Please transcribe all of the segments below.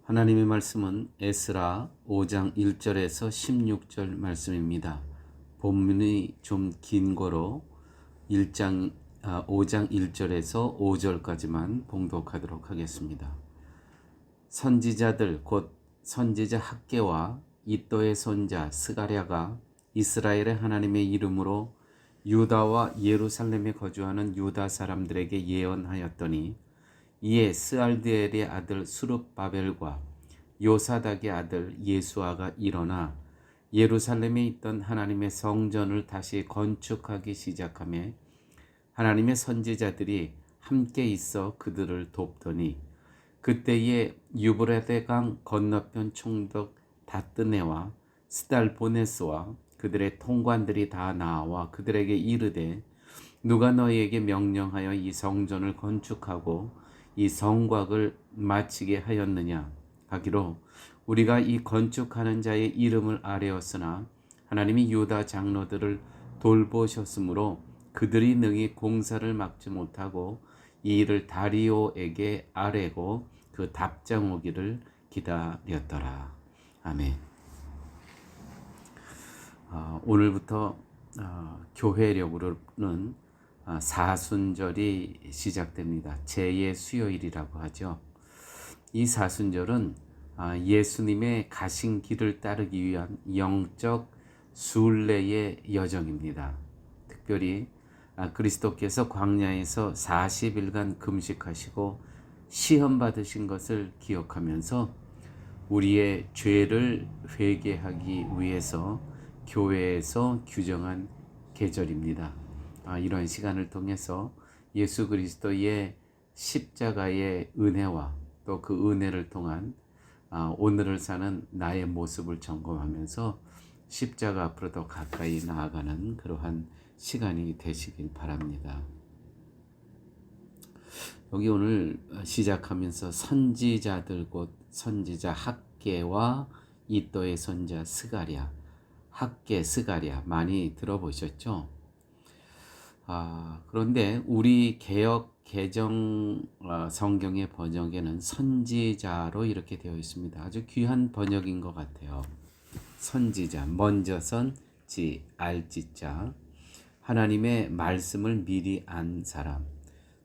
하나님의 말씀은 에스라 5장 1절에서 16절 말씀입니다. 본문이 좀 긴 거로 5장 1절에서 5절까지만 봉독하도록 하겠습니다. 선지자들 곧 선지자 학개와 이도의 손자 스가랴가 이스라엘의 하나님의 이름으로 유다와 예루살렘에 거주하는 유다 사람들에게 예언하였더니 이에 스알드엘의 아들 수룹바벨과 요사닥의 아들 예수아가 일어나 예루살렘에 있던 하나님의 성전을 다시 건축하기 시작하며 하나님의 선지자들이 함께 있어 그들을 돕더니 그때에 유브라데 강 건너편 총독 다뜨네와 스달보네스와 그들의 통관들이 다 나와 그들에게 이르되 누가 너희에게 명령하여 이 성전을 건축하고 이 성곽을 마치게 하였느냐 하기로 우리가 이 건축하는 자의 이름을 아뢰었으나 하나님이 유다 장로들을 돌보셨으므로 그들이 능히 공사를 막지 못하고 이 일을 다리오에게 아뢰고 그 답장 오기를 기다렸더라. 아멘. 오늘부터 교회력으로는 사순절이 시작됩니다. 제2의 수요일이라고 하죠. 이 사순절은 예수님의 가신 길을 따르기 위한 영적 순례의 여정입니다. 특별히 그리스도께서 광야에서 40일간 금식하시고 시험 받으신 것을 기억하면서 우리의 죄를 회개하기 위해서 교회에서 규정한 계절입니다. 이런 시간을 통해서 예수 그리스도의 십자가의 은혜와 또 그 은혜를 통한 오늘을 사는 나의 모습을 점검하면서 십자가 앞으로 더 가까이 나아가는 그러한 시간이 되시길 바랍니다. 여기 오늘 시작하면서 선지자들 곧 선지자 학개와 이도의 손자 스가랴, 학개 스가랴 많이 들어보셨죠? 그런데 우리 개역 개정 성경의 번역에는 선지자로 이렇게 되어 있습니다. 아주 귀한 번역인 것 같아요. 선지자, 먼저 선지, 알지자, 하나님의 말씀을 미리 안 사람.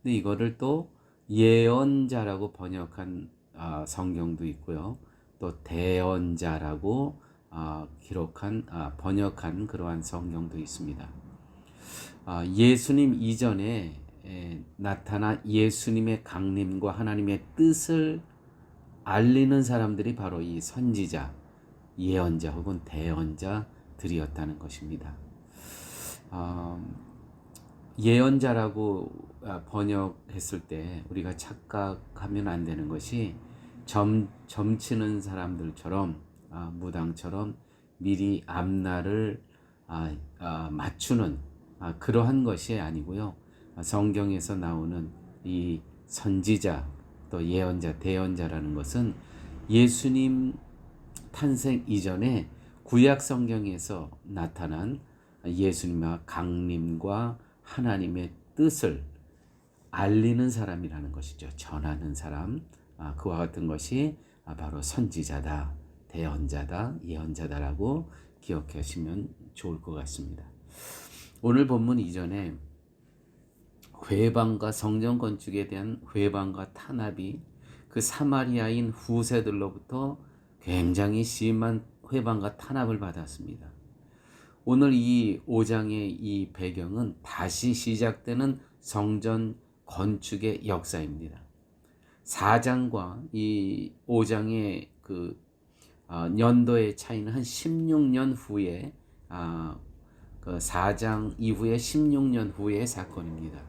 근데 이거를 또 예언자라고 번역한 성경도 있고요. 또 대언자라고 번역한 그러한 성경도 있습니다. 예수님 이전에 나타난 예수님의 강림과 하나님의 뜻을 알리는 사람들이 바로 이 선지자, 예언자 혹은 대언자들이었다는 것입니다. 예언자라고 번역했을 때 우리가 착각하면 안 되는 것이 점치는 사람들처럼 무당처럼 미리 앞날을 맞추는 그러한 것이 아니고요. 성경에서 나오는 이 선지자 또 예언자, 대언자라는 것은 예수님 탄생 이전에 구약 성경에서 나타난 예수님의 강림과 하나님의 뜻을 알리는 사람이라는 것이죠. 전하는 사람. 그와 같은 것이 바로 선지자다, 대언자다, 예언자다라고 기억하시면 좋을 것 같습니다. 오늘 본문 이전에 회방과 성전 건축에 대한 회방과 탄압이 그 사마리아인 후세들로부터 굉장히 심한 회방과 탄압을 받았습니다. 오늘 이 5장의 이 배경은 다시 시작되는 성전 건축의 역사입니다. 4장과 이 5장의 그 연도의 차이는 한 16년 후에 그 4장 이후에 16년 후의 사건입니다.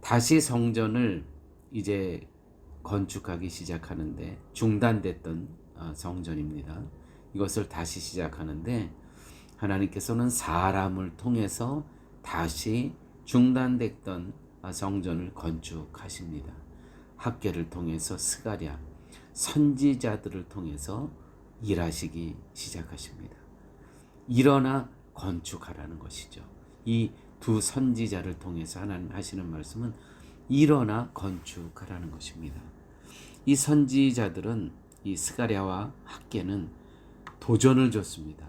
다시 성전을 이제 건축하기 시작하는데 중단됐던 성전입니다. 이것을 다시 시작하는데 하나님께서는 사람을 통해서 다시 중단됐던 성전을 건축하십니다. 학개를 통해서 스가랴, 선지자들을 통해서 일하시기 시작하십니다. 일어나 건축하라는 것이죠. 이 두 선지자를 통해서 하나님 하시는 말씀은 일어나 건축하라는 것입니다. 이 선지자들은 이 스가랴와 학개는 도전을 줬습니다.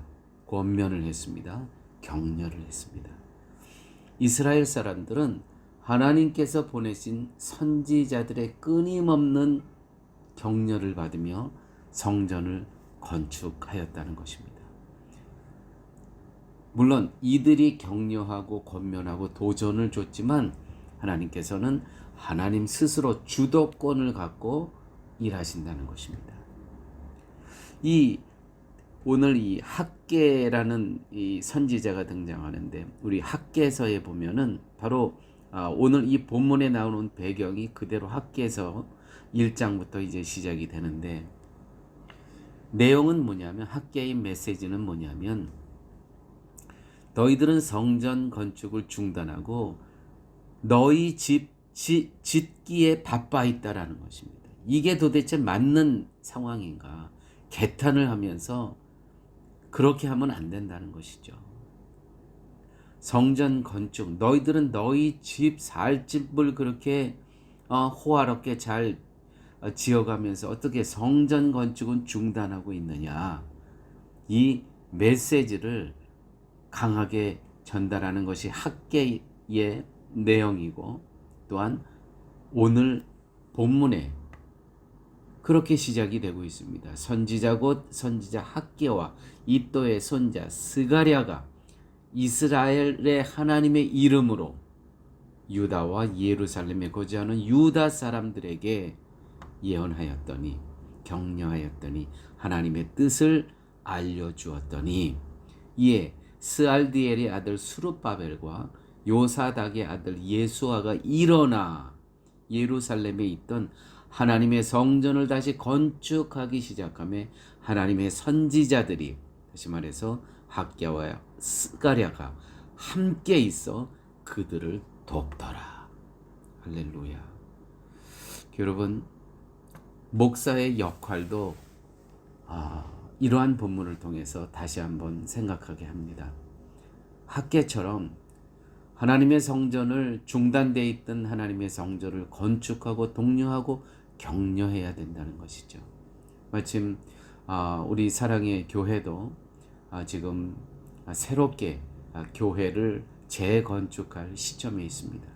권면을 했습니다. 격려를 했습니다. 이스라엘 사람들은 하나님께서 보내신 선지자들의 끊임없는 격려를 받으며 성전을 건축하였다는 것입니다. 물론 이들이 격려하고 권면하고 도전을 줬지만 하나님께서는 하나님 스스로 주도권을 갖고 일하신다는 것입니다. 오늘 이 학개라는 이 선지자가 등장하는데 우리 학개서에 보면은 바로 오늘 이 본문에 나오는 배경이 그대로 학개서 1장부터 이제 시작이 되는데 내용은 뭐냐면 학개의 메시지는 뭐냐면 너희들은 성전 건축을 중단하고 너희 집 짓기에 바빠 있다라는 것입니다. 이게 도대체 맞는 상황인가? 개탄을 하면서 그렇게 하면 안 된다는 것이죠. 성전 건축, 너희들은 너희 집 살 집을 그렇게 호화롭게 잘 지어가면서 어떻게 성전 건축은 중단하고 있느냐? 이 메시지를 강하게 전달하는 것이 학개의 내용이고 또한 오늘 본문에 그렇게 시작이 되고 있습니다. 선지자 곧 선지자 학개와 이또의 손자 스가랴가 이스라엘의 하나님의 이름으로 유다와 예루살렘에 거주하는 유다 사람들에게 예언하였더니 격려하였더니 하나님의 뜻을 알려주었더니 이에 스알디엘의 아들 수룹바벨과 요사닥의 아들 예수아가 일어나 예루살렘에 있던 하나님의 성전을 다시 건축하기 시작하며 하나님의 선지자들이 다시 말해서 학개와 스가랴가 함께 있어 그들을 돕더라. 할렐루야. 여러분, 목사의 역할도 이러한 본문을 통해서 다시 한번 생각하게 합니다. 학개처럼 하나님의 성전을 중단되어 있던 하나님의 성전을 건축하고 독려하고 격려해야 된다는 것이죠. 마침 우리 사랑의 교회도 지금 새롭게 교회를 재건축할 시점에 있습니다.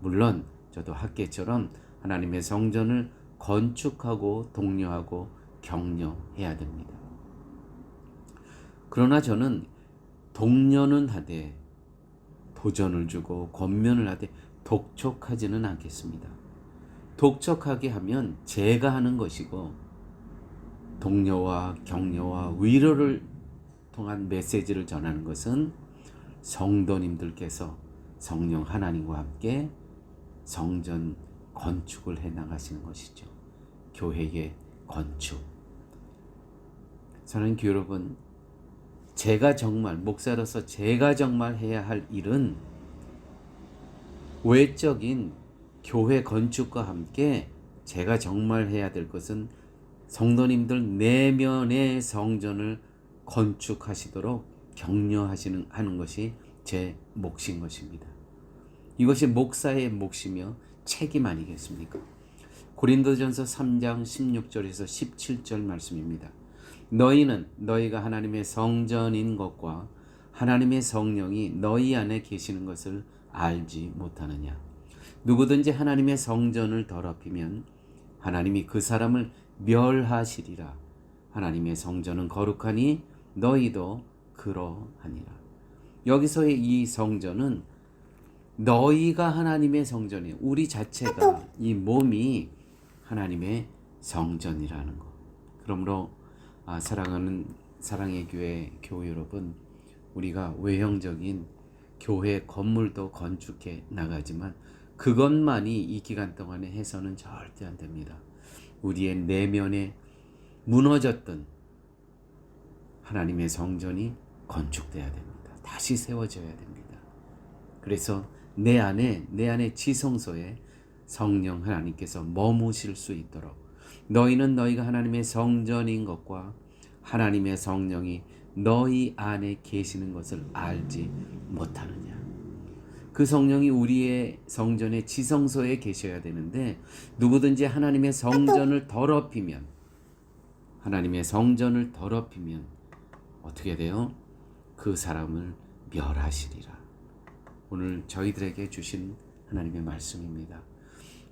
물론 저도 학개처럼 하나님의 성전을 건축하고 독려하고 격려해야 됩니다. 그러나 저는 독려는 하되 도전을 주고 권면을 하되 독촉하지는 않겠습니다. 독촉하게 하면 제가 하는 것이고 독려와 격려와 위로를 통한 메시지를 전하는 것은 성도님들께서 성령 하나님과 함께 성전 건축을 해 나가시는 것이죠. 교회의 건축. 저는 여러분, 제가 정말 목사로서 제가 정말 해야 할 일은 외적인 교회 건축과 함께 제가 정말 해야 될 것은 성도님들 내면의 성전을 건축하시도록 격려하는 것이 제 몫인 것입니다. 이것이 목사의 몫이며 책임 아니겠습니까? 고린도전서 3장 16절에서 17절 말씀입니다. 너희는 너희가 하나님의 성전인 것과 하나님의 성령이 너희 안에 계시는 것을 알지 못하느냐? 누구든지 하나님의 성전을 더럽히면 하나님이 그 사람을 멸하시리라. 하나님의 성전은 거룩하니 너희도 그러하니라. 여기서의 이 성전은 너희가 하나님의 성전이에요. 우리 자체가 이 몸이 하나님의 성전이라는 것. 그러므로 사랑하는 사랑의 교회 여러분, 우리가 외형적인 교회 건물도 건축해 나가지만 그것만이 이 기간 동안에 해서는 절대 안 됩니다. 우리의 내면에 무너졌던 하나님의 성전이 건축돼야 됩니다. 다시 세워져야 됩니다. 그래서 내 안에 지성소에 성령 하나님께서 머무실 수 있도록 너희는 너희가 하나님의 성전인 것과 하나님의 성령이 너희 안에 계시는 것을 알지 못하느냐. 그 성령이 우리의 성전의 지성소에 계셔야 되는데 누구든지 하나님의 성전을 더럽히면 하나님의 성전을 더럽히면 어떻게 돼요? 그 사람을 멸하시리라. 오늘 저희들에게 주신 하나님의 말씀입니다.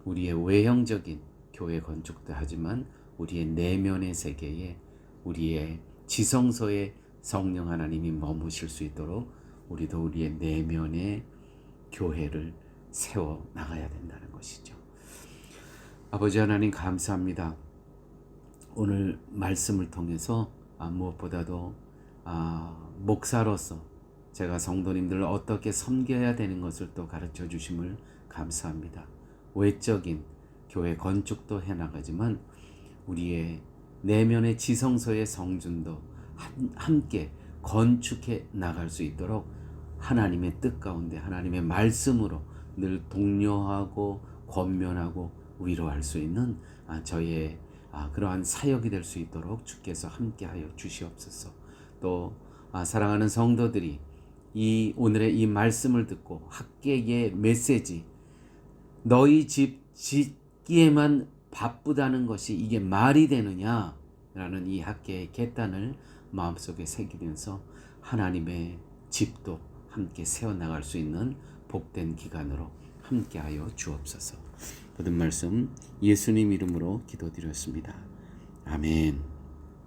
우리의 외형적인 교회 건축도 하지만 우리의 내면의 세계에 우리의 지성소에 성령 하나님이 머무실 수 있도록 우리도 우리의 내면의 교회를 세워 나가야 된다는 것이죠. 아버지 하나님 감사합니다. 오늘 말씀을 통해서 무엇보다도 목사로서 제가 성도님들을 어떻게 섬겨야 되는 것을 또 가르쳐 주심을 감사합니다. 외적인 교회 건축도 해나가지만 우리의 내면의 지성소의 성전도 함께 건축해 나갈 수 있도록 하나님의 뜻 가운데 하나님의 말씀으로 늘 독려하고 권면하고 위로할 수 있는 저의 그러한 사역이 될 수 있도록 주께서 함께하여 주시옵소서. 또 사랑하는 성도들이 이 오늘의 이 말씀을 듣고 학계의 메시지, 너희 집 짓기에만 바쁘다는 것이 이게 말이 되느냐라는 이 학계의 결단을 마음속에 새기면서 하나님의 집도 함께 세워나갈 수 있는 복된 기간으로 함께하여 주옵소서. 모든 말씀 예수님 이름으로 기도드렸습니다. 아멘.